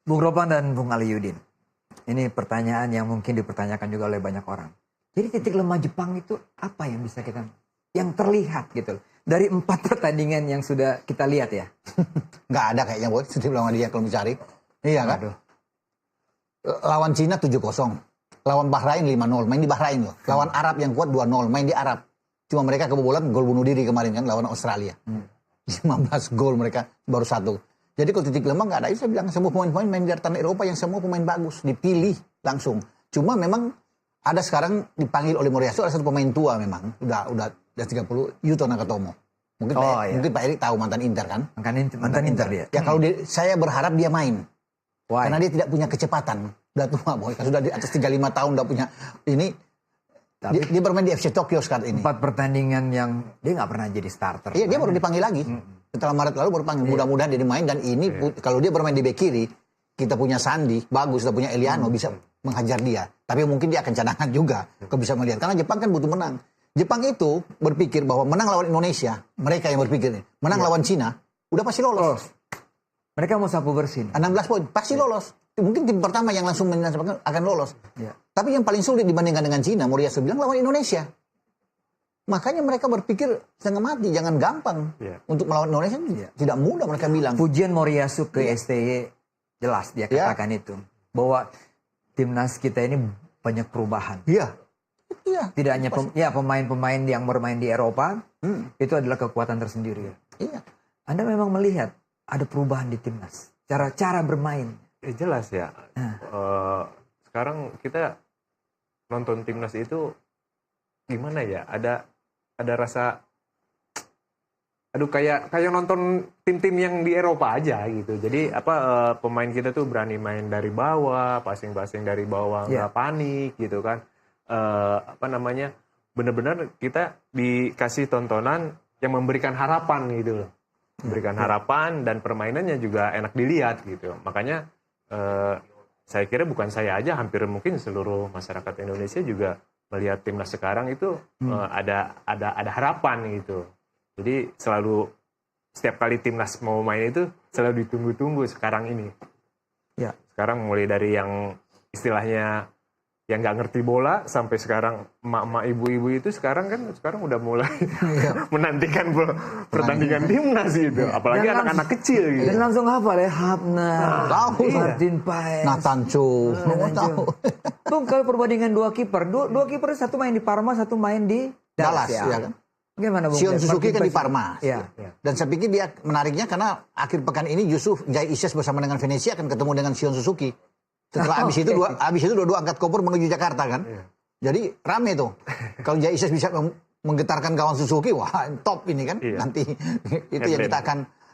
Bung Ropan dan Bung Aliyudin. Ini pertanyaan yang mungkin dipertanyakan juga oleh banyak orang. Jadi titik lemah Jepang itu apa yang bisa kita, yang terlihat gitu loh. Dari 4 pertandingan yang sudah kita lihat ya. Nggak ada kayaknya boy, titik lemah dia kalau mencari. Iya kan? Aduh. Lawan Cina 7-0. Lawan Bahrain 5-0, main di Bahrain loh. Lawan Arab yang kuat 2-0, main di Arab. Cuma mereka kebobolan gol bunuh diri kemarin kan lawan Australia. 15 gol mereka, baru 1. Jadi kalau titik lemah nggak ada, itu saya bilang semua pemain-pemain main di tanah Eropa yang semua pemain bagus, dipilih langsung. Cuma memang ada sekarang dipanggil oleh Moriyasu, ada satu pemain tua memang, udah 30, Yuto Nakatomo. Mungkin mungkin Pak Erik tahu mantan Inter kan? Mantan Inter dia. Ya kalau saya berharap dia main. Why? Karena dia tidak punya kecepatan. Udah tua boy, sudah di atas 35 tahun udah punya ini. Dia bermain di FC Tokyo sekarang ini. 4 pertandingan yang dia nggak pernah jadi starter. Iya, dia baru dipanggil lagi. Setelah Maret lalu baru panggil. Mudah-mudahan dia dimain dan ini kalau dia bermain di bek kiri, kita punya Sandi, bagus, kita punya Eliano bisa menghajar dia. Tapi mungkin dia akan cadangan juga kalau bisa melihat. Karena Jepang kan butuh menang. Jepang itu berpikir bahwa menang lawan Indonesia, mereka yang berpikir menang lawan Cina, udah pasti lolos. Mereka mau sapu bersih. 16 poin, pasti lolos. Mungkin tim pertama yang langsung akan lolos. Ya. Tapi yang paling sulit dibandingkan dengan Cina, Moriyasu bilang lawan Indonesia. Makanya mereka berpikir setengah mati, jangan gampang. Untuk melawan Indonesia tidak mudah mereka bilang. Pujian Moriyasu ke STY jelas dia katakan itu. Bahwa timnas kita ini banyak perubahan. Iya. Tidak hanya pemain-pemain yang bermain di Eropa, itu adalah kekuatan tersendiri. Iya. Anda memang melihat ada perubahan di timnas. Cara bermain. Jelas ya. Sekarang kita nonton timnas itu gimana ya? Ada rasa, aduh kayak nonton tim-tim yang di Eropa aja gitu. Jadi pemain kita tuh berani main dari bawah, passing-passing dari bawah, nggak panik gitu kan. Benar-benar kita dikasih tontonan yang memberikan harapan gitu loh. Memberikan harapan dan permainannya juga enak dilihat gitu. Makanya saya kira bukan saya aja, hampir mungkin seluruh masyarakat Indonesia juga melihat timnas sekarang itu ada harapan gitu. Jadi selalu setiap kali timnas mau main itu selalu ditunggu-tunggu sekarang ini. Ya. Sekarang mulai dari yang istilahnya yang nggak ngerti bola sampai sekarang emak-emak ibu-ibu itu sekarang udah mulai menantikan pertandingan timnas gitu. Apalagi anak-anak kecil gitu. Dan langsung hafal ya, Hapna, Martin Paes, Natanco. Bung, kalau perbandingan 2 kiper, dua kiper, satu main di Parma, satu main di Dallas ya kan? Gimana Bung? Shion Suzuki kan di Parma. Ya. Dan saya pikir dia menariknya karena akhir pekan ini Yusuf Jai Isyas bersama dengan Venezia akan ketemu dengan Shion Suzuki. Setelah habis itu dua angkat koper menuju Jakarta kan. Jadi rame tuh. Kalau Jai Isyas bisa menggetarkan kawan Suzuki, wah top ini kan. Nanti itu yang kita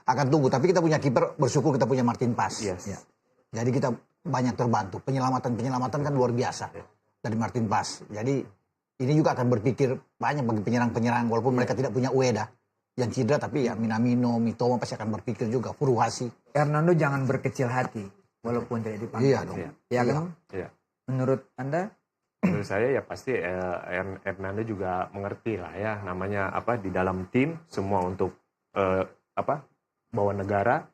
akan tunggu. Tapi kita punya kiper, bersyukur kita punya Martin Paes. Jadi kita banyak terbantu. Penyelamatan kan luar biasa dari Martin Paes. Jadi ini juga akan berpikir banyak bagi penyerang-penyerang walaupun mereka tidak punya Ueda yang cedera, tapi ya Minamino, Mitoma pasti akan berpikir juga. Furuhashi. Hernando jangan berkecil hati walaupun tidak dipanggil. Iya dong. Ya kan? Iya. Menurut Anda? Menurut saya ya pasti Hernando juga mengerti lah ya, namanya di dalam tim semua untuk bawa negara.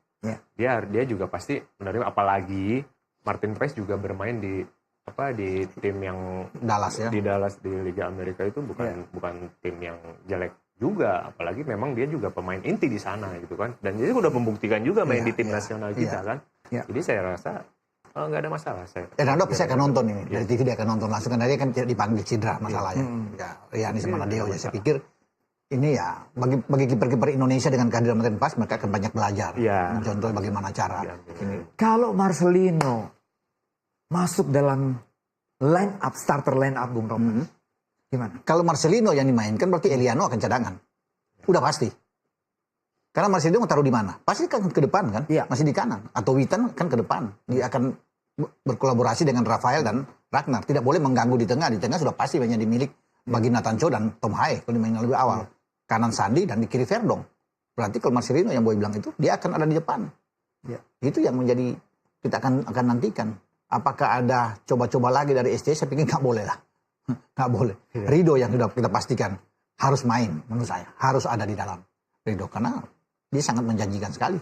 Dia juga pasti menerima, apalagi Martin Paes juga bermain di tim yang Dallas ya. Di Dallas di Liga Amerika itu bukan tim yang jelek juga, apalagi memang dia juga pemain inti di sana gitu kan. Dan dia udah membuktikan juga main di tim nasional kita kan. Jadi saya rasa nggak ada masalah. Hernando pasti akan nonton ini. Dari TV dia akan nonton langsung, karena dia kan tidak dipanggil cedera masalahnya. Riani sama Nadeo ya. Saya pikir ini ya bagi kiper-kiper Indonesia dengan kehadiran Martin Paes, mereka akan banyak belajar. Contoh bagaimana cara. Kalau Marcelino masuk dalam starter line up Bung Roman, gimana? Kalau Marcelino yang dimainkan berarti Eliano akan cadangan. Udah pasti. Karena Marcelino mau taruh di mana? Pasti kan ke depan kan? Masih di kanan. Atau Witan kan ke depan. Dia akan berkolaborasi dengan Rafael dan Ragnar. Tidak boleh mengganggu di tengah. Di tengah sudah pasti banyak dimilik bagi Natanco dan Tom Hae kalau dimainkan lebih awal. Kanan Sandi dan di kiri Verdong. Berarti kalau Marcelino yang Boy bilang itu, dia akan ada di depan. Itu yang menjadi kita akan nantikan. Apakah ada coba-coba lagi dari SC? Saya pikir nggak boleh lah. Nggak boleh. Rido yang sudah kita pastikan harus main menurut saya. Harus ada di dalam Rido. Karena dia sangat menjanjikan sekali.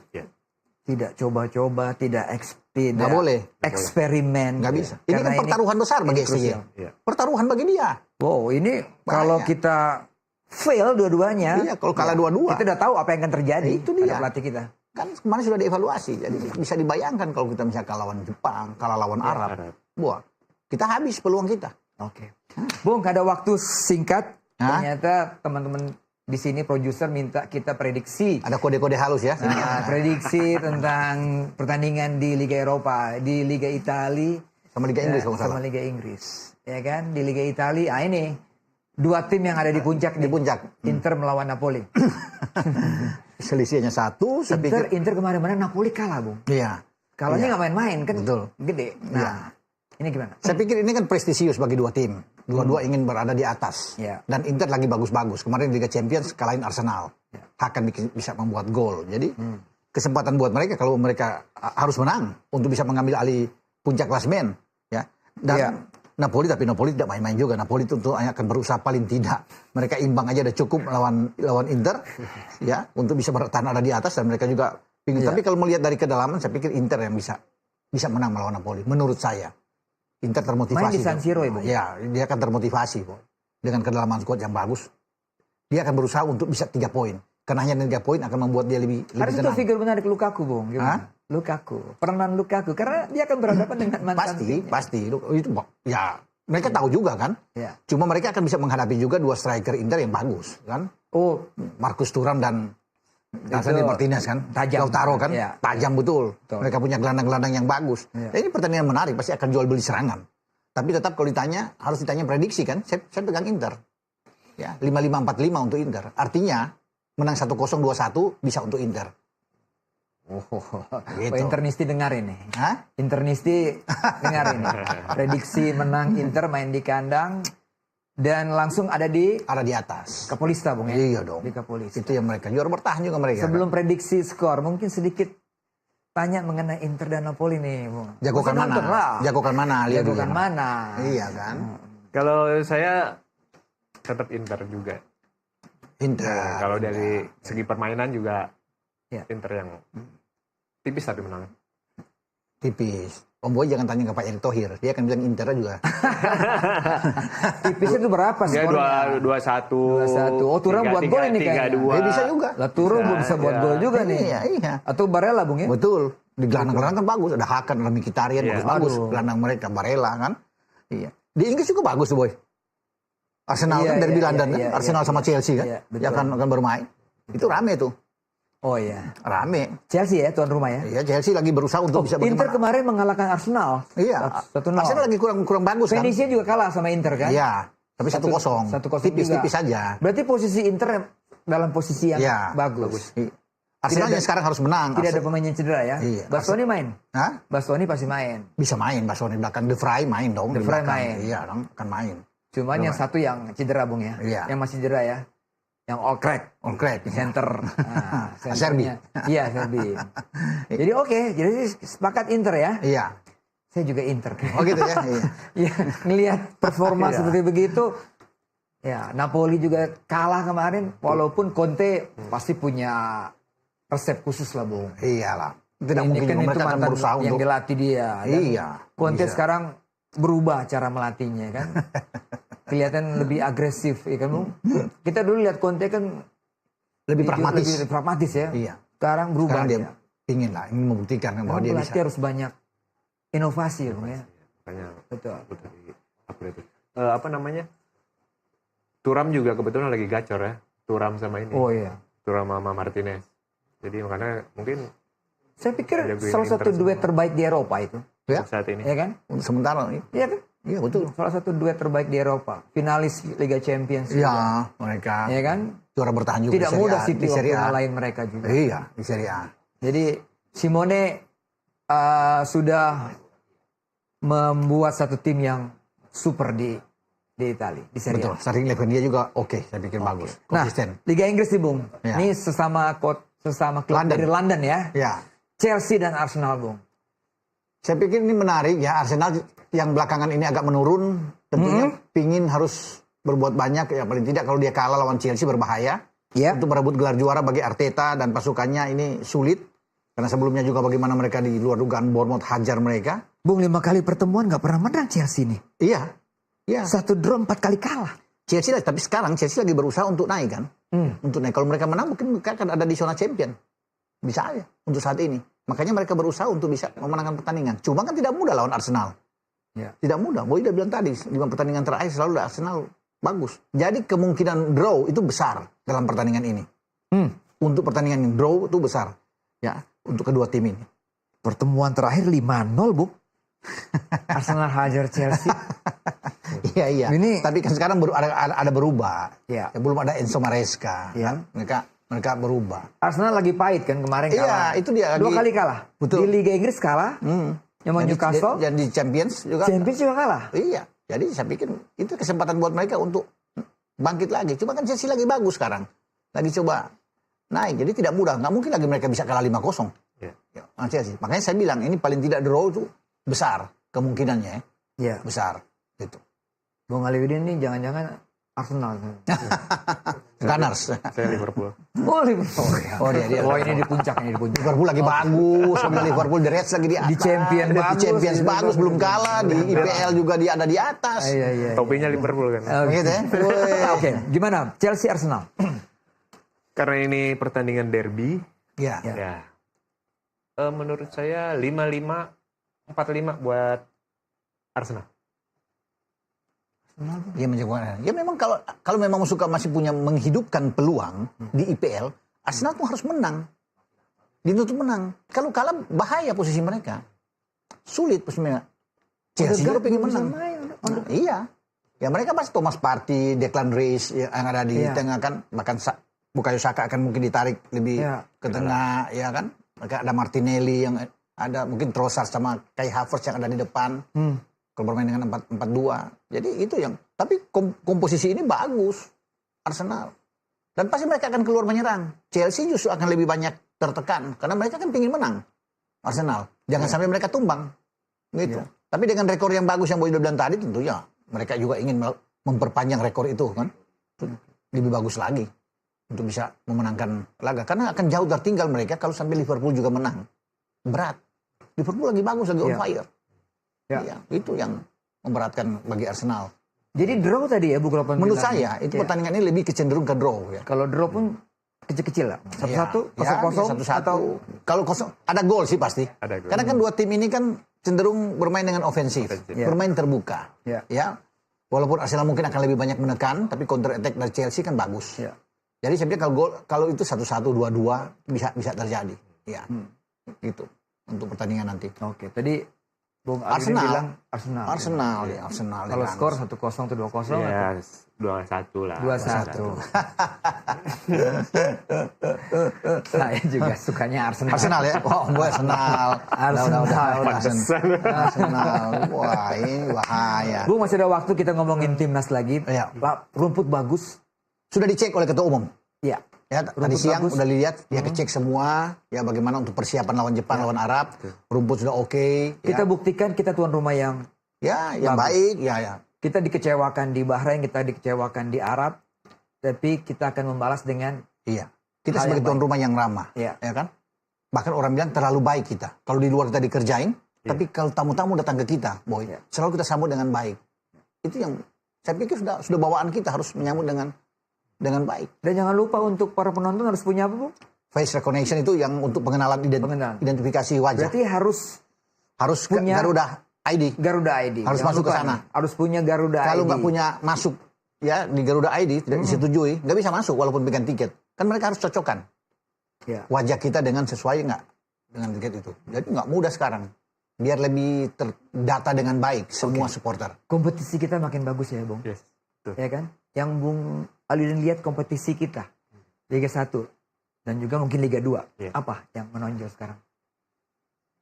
tidak coba-coba, tidak Nggak boleh. eksperimen. Nggak bisa. Ini Karena kan pertaruhan besar bagi STY. krusial. Iya. Pertaruhan bagi dia. Wow, ini kalau kita fail dua-duanya, Iya, kalau kalah dua-dua. kita udah tahu apa yang akan terjadi Itu dia. pada pelatih kita. Kan kemarin sudah dievaluasi. Jadi bisa dibayangkan kalau kita misalnya kalah lawan Jepang, kalah lawan Arab. Wah, kita habis peluang kita. Oke. Bung, ada waktu singkat. Hah? Ternyata teman-teman di sini produser minta kita prediksi. Ada kode-kode halus ya. Nah, prediksi tentang pertandingan di Liga Eropa, di Liga Italia, Sama Liga Inggris kalau nggak sama salah. Liga Inggris. Ya kan? Di Liga Italia, ini dua tim yang ada di puncak Di nih. puncak. Inter melawan Napoli. Selisihnya 1, saya pikir. Inter kemarin-kemarin Napoli kalah, Bung. Iya. Kalahnya Iya. nggak main-main kan? Betul. Gede. Nah, ini gimana? Saya pikir ini kan prestisius bagi dua tim. Dua-dua ingin berada di atas. Iya. Dan Inter lagi bagus-bagus. Kemarin di Liga Champions kalahin Arsenal. Ya. Akan bisa membuat gol. Jadi kesempatan buat mereka kalau mereka harus menang untuk bisa mengambil alih puncak klasemen. Ya. Dan Iya. Napoli tidak main-main juga. Napoli tentu akan berusaha paling tidak. Mereka imbang aja udah cukup lawan Inter. Ya, untuk bisa bertahan ada di atas dan mereka juga pingin. Iya. Tapi kalau melihat dari kedalaman saya pikir Inter yang bisa menang melawan Napoli menurut saya. Inter termotivasi. Main di San Siro ya, Bung? Ya, dia akan termotivasi, Boy. Dengan kedalaman skuad yang bagus. Dia akan berusaha untuk bisa 3 poin. Karena hanya 3 poin akan membuat dia lebih Harus itu tenang. figur menarik Lukaku, Bung. Gimana? Lukaku. Peranan Lukaku. Karena dia akan berhadapan dengan mantan timnya. Pasti. Itu ya, mereka tahu juga kan. Ya. Cuma mereka akan bisa menghadapi juga dua striker Inter yang bagus kan. Oh, Marcus Thuram dan Lautaro Martinez kan. tajam. Lautaro kan. Ya. Tajam betul. Betul. Mereka punya gelandang-gelandang yang bagus. Ya. Ini pertandingan menarik, pasti akan jual beli serangan. Tapi tetap kalau ditanya, harus ditanya prediksi kan. Saya pegang Inter. Ya, 5-5-4-5 untuk Inter. Artinya menang 1-0 2-1 bisa untuk Inter. Gitu. Internisti dengar ini. Hah? Internisti dengar ini. Prediksi menang Inter main di kandang dan langsung ada di Ada di atas. Kapolista, Bung ya? Iya dong. Di Kapolista. Itu yang mereka juara bertahan juga mereka. Sebelum prediksi skor, mungkin sedikit tanya mengenai Inter dan Napoli nih, Bung. Jagokan Masih nonton mana? lah. Jagokan mana? Lihat dulu. Jagokan mana? Iya kan? Kalau saya tetap Inter juga. Inter. Nah, kalau dari segi permainan juga Ya. Inter yang tipis tapi menang. Tipis. Om Boy jangan tanya ke Pak Erick Thohir. Dia akan bilang Inter juga. Tipis itu berapa Dia skornya? 2-1. 2-1. Oh, Thuram buat gol ini kayaknya. 3-2. Bisa juga. Lah Thuram bisa buat Iya. gol juga nih. Iya. Atau Barella, Bung ya? Betul. Di gelandang-gelandang kan bagus. Ada Hakan, ada Mkhitaryan, Iya. bagus-bagus. Aduh. Gelandang mereka, Barella kan. Iya. Di Inggris juga bagus tuh, Boy. Arsenal Iya, kan dari iya, London iya, kan. iya, Arsenal iya. sama Chelsea kan. Iya, betul. Yang akan bermain. Itu rame tuh. Oh iya. Rame. Chelsea ya, tuan rumah ya? Iya, Chelsea lagi berusaha untuk bisa Inter bagaimana. kemarin mengalahkan Arsenal. Iya. 1-0. Arsenal lagi kurang bagus kan. Venezia juga kalah sama Inter kan? Iya. Tapi 1-0. 1-0 Tipis-tipis juga. saja. Berarti posisi Inter dalam posisi yang Iya. bagus. Arsenal yang sekarang harus menang. Tidak ada pemain yang cedera ya? Iya. Bastoni main? Hah? Bastoni pasti main. Bisa main Barcelona di belakang. De Vrij main dong. De di Vrij belakang. main. Iya dong, akan main. Cuman yang satu yang cedera, Bung ya? Iya. Yang masih cedera ya? Yang all crack. On crack. Di center. Nah, Serbi. centernya. Iya, Serbi. Jadi oke, jadi sepakat Inter ya? Iya. Saya juga Inter. Oh gitu ya. Iya. Ya, ngelihat performa Iya. seperti begitu. Ya, Napoli juga kalah kemarin. Walaupun Conte pasti punya resep khusus lah, Bung. Iyalah. Tidak Ini mungkin kan juga itu mereka akan mantan berusaha yang untuk. dilatih dia. Dan Iya. Conte bisa. sekarang berubah cara melatihnya kan. Kelihatan lebih agresif, ya kan, Bung? Kita dulu lihat Conte kan Lebih pragmatis. Lebih pragmatis ya. Iya. Sekarang berubah Sekarang dia ingin membuktikan bahwa Sekarang dia pelatih bisa. harus banyak inovasi ya, Bung ya. Makanya Betul. aku tadi upgrade itu. Apa namanya? Thuram juga kebetulan lagi gacor ya. Thuram sama ini. Oh iya. Thuram sama Martinez. Jadi makanya mungkin Saya pikir Jagoin salah satu Inter duet semua. terbaik di Eropa itu. Ya. saat ini. Ya kan? Untuk sementara. Iya kan? Iya betul. Salah satu duet terbaik di Eropa. Finalis Liga Champions. juga. Iya. Mereka Ya kan? juara bertahan juga. Tidak di Serie mudah A, City di Serie waktu A. ngalahin mereka juga. Iya. Di Serie A. Jadi Simone sudah membuat satu tim yang super di Italia, di Serie Betul. A. Starting eleven dia juga oke. Saya pikir bagus. Nah, Konsisten. Liga Inggris nih, Bung. Ya. Ini sesama klub London. dari London ya. Ya. Chelsea dan Arsenal, Bung. Saya pikir ini menarik ya. Arsenal yang belakangan ini agak menurun. Tentunya pingin harus berbuat banyak. Ya paling tidak kalau dia kalah lawan Chelsea berbahaya. Ya. Untuk merebut gelar juara bagi Arteta dan pasukannya ini sulit. Karena sebelumnya juga bagaimana mereka di luar dugaan Bournemouth hajar mereka. Bung 5 kali pertemuan nggak pernah menang Chelsea nih. Iya. Iya. 1 draw 4 kali kalah. Chelsea tapi sekarang Chelsea lagi berusaha untuk naik kan. Untuk naik. Kalau mereka menang mungkin mereka akan ada di zona champion. Bisa aja untuk saat ini. Makanya mereka berusaha untuk bisa memenangkan pertandingan. Cuma kan tidak mudah lawan Arsenal. Ya. Tidak mudah. Boy udah bilang tadi, 5 pertandingan terakhir selalu Arsenal bagus. Jadi kemungkinan draw itu besar dalam pertandingan ini. Untuk pertandingan yang draw itu besar. Ya, untuk kedua tim ini. Pertemuan terakhir 5-0, Bung. Arsenal hajar Chelsea. Iya, iya. Ini- Tapi kan sekarang ada berubah. Iya. Ya, belum ada Enzo Maresca. Iya. Kan? Mereka berubah. Arsenal lagi pahit kan kemarin Iya, kalah. itu dia 2 lagi- kali kalah. Betul. Di Liga Inggris kalah. Sama Newcastle. Dan di Champions juga. Champions juga kalah. Iya. Jadi saya pikir itu kesempatan buat mereka untuk bangkit lagi. Cuma kan Chelsea lagi bagus sekarang. Lagi coba naik. Jadi tidak mudah. Nggak mungkin lagi mereka bisa kalah 5-0. Iya. Ya, Chelsea. Makanya saya bilang ini paling tidak draw itu besar kemungkinannya. Iya. Besar. Gitu. Bung Aliudin ini jangan-jangan Arsenal. Gunners. Saya Liverpool. Oh, Liverpool. Oh, dia. Oh, ini di puncak, ini di puncak. Liverpool lagi bagus. Sama Liverpool The Reds lagi di atas. Di Champion Di bagus. Champions Di bagus. Belum kalah. Di IPL juga dia ada di atas. Iya, iya. Topinya Liverpool kan. Begitu ya. Oke, gimana? Chelsea Arsenal. Karena ini pertandingan derby, Ya. Ya. ya. Menurut saya 5-5, 4-5 buat Arsenal. Ya, ya memang kalau memang suka masih punya menghidupkan peluang di IPL, Arsenal tuh harus menang. Dituntut menang. Kalau kalah bahaya posisi mereka. Sulit posisi mereka. Chelsea juga pengen menang. Nah, iya. Ya mereka pasti Thomas Partey, Declan Rice yang ada di Iya. tengah kan, bahkan Bukayo Saka akan mungkin ditarik lebih Iya. ke tengah, ya kan. Mereka ada Martinelli yang ada mungkin Trossard sama Kai Havertz yang ada di depan. Kalau bermain dengan 4-4-2. Jadi itu yang tapi komposisi ini bagus Arsenal. Dan pasti mereka akan keluar menyerang. Chelsea justru akan lebih banyak tertekan karena mereka kan ingin menang. Arsenal. Jangan sampai mereka tumbang. Gitu. Tapi dengan rekor yang bagus yang Boy udah bilang tadi tentunya mereka juga ingin memperpanjang rekor itu kan. Lebih bagus lagi untuk bisa memenangkan laga karena akan jauh tertinggal mereka kalau sampai Liverpool juga menang. Berat. Liverpool lagi bagus, lagi on fire. Ya. Iya, itu yang memberatkan bagi Arsenal. Jadi draw tadi ya, Bu Kropan Menurut bilang. saya itu Ya. pertandingan ini lebih kecenderung ke draw ya. Kalau draw pun kecil-kecil lah. 1-1, Ya, 0-0 1-1. atau Kalau kosong ada gol sih pasti. Ada gol. Karena kan dua tim ini kan cenderung bermain dengan ofensif, Ya. bermain terbuka. Ya. Ya. Walaupun Arsenal mungkin akan lebih banyak menekan, tapi counter attack dari Chelsea kan bagus. Ya. Jadi saya pikir kalau itu 1-1, 2-2 bisa terjadi. Ya. Gitu untuk pertandingan nanti. Oke, tadi Bung Aliudin Arsenal. bilang Arsenal. Arsenal. Kalau ya, skor 1-0 atau 2-0 Ya, 2-1 lah. 2-1. Saya juga sukanya Arsenal. Arsenal ya? Oh, gue Arsenal. Arsenal. Udah, Arsenal. Wah, ini bahaya. Bu, masih ada waktu kita ngomongin timnas lagi. Iya. Rumput bagus. Sudah dicek oleh Ketua Umum. Ya. Ya, tadi Rumput siang bagus. udah lihat, dia kecek semua, ya bagaimana untuk persiapan lawan Jepang, lawan Arab. Rumput sudah oke. Kita Ya, buktikan kita tuan rumah yang yang bagus. baik, ya. kita dikecewakan di Bahrain, kita dikecewakan di Arab, tapi kita akan membalas dengan Iya. Kita Hal sebagai yang tuan rumah yang ramah, Iya. ya kan? Bahkan orang bilang terlalu baik kita. Kalau di luar kita dikerjain, tapi kalau tamu-tamu datang ke kita, boy, Iya. selalu kita sambut dengan baik. Itu yang saya pikir sudah bawaan kita harus menyambut dengan baik. dan jangan lupa untuk para penonton harus punya apa, Bu? Face recognition itu yang untuk pengenalan Pengenalan. identifikasi wajah. Berarti harus Harus punya- Garuda ID. Garuda ID. Harus Jangan masuk ke lupa sana. nih, harus punya Garuda Kalau ID. nggak punya masuk ya di Garuda ID tidak disetujui, nggak bisa masuk walaupun pegang tiket. Kan mereka harus cocokkan Ya. wajah kita dengan sesuai nggak dengan tiket itu. Jadi nggak mudah sekarang. Biar lebih terdata dengan baik semua supporter. Kompetisi kita makin bagus ya, Bung. Yes. Betul. Ya kan? Yang Bung Aliudin lihat kompetisi kita Liga 1 dan juga mungkin Liga 2. Iya. Apa yang menonjol sekarang?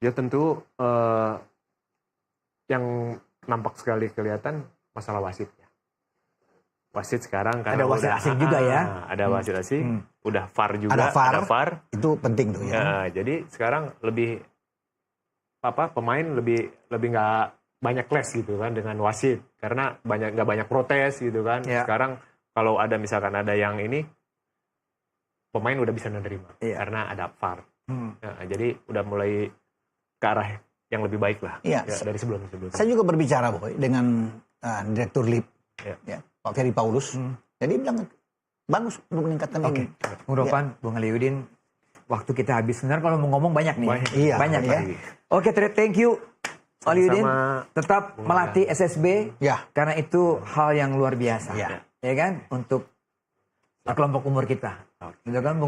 Ya tentu yang nampak sekali kelihatan masalah wasit ya. Wasit sekarang karena Ada wasit asing juga ya. Ada wasit asing, udah VAR juga, Ada VAR. VAR. Itu penting tuh ya. Ya, jadi sekarang lebih pemain lebih nggak banyak clash gitu kan dengan wasit karena nggak banyak protes gitu kan. Ya. Sekarang kalau ada misalkan ada yang ini pemain udah bisa menerima Iya. karena ada VAR. Ya, jadi udah mulai ke arah yang lebih baik lah. Iya. Ya, dari sebelum-sebelumnya. Saya juga berbicara Boy dengan Direktur LIP, Ya. Pak Ferry Paulus. Jadi bilang bagus untuk meningkatkan Oke, ini. Bung Ropan, Bung Aliudin, waktu kita habis. Sebenarnya kalau mau ngomong banyak nih. Iya, banyak iya. ya. Oke, thank you. Aliudin, Sama-sama, tetap melatih SSB Ya. karena itu hal yang luar biasa. Ya. Ya kan? Untuk kelompok umur kita. Gitu kan, Bung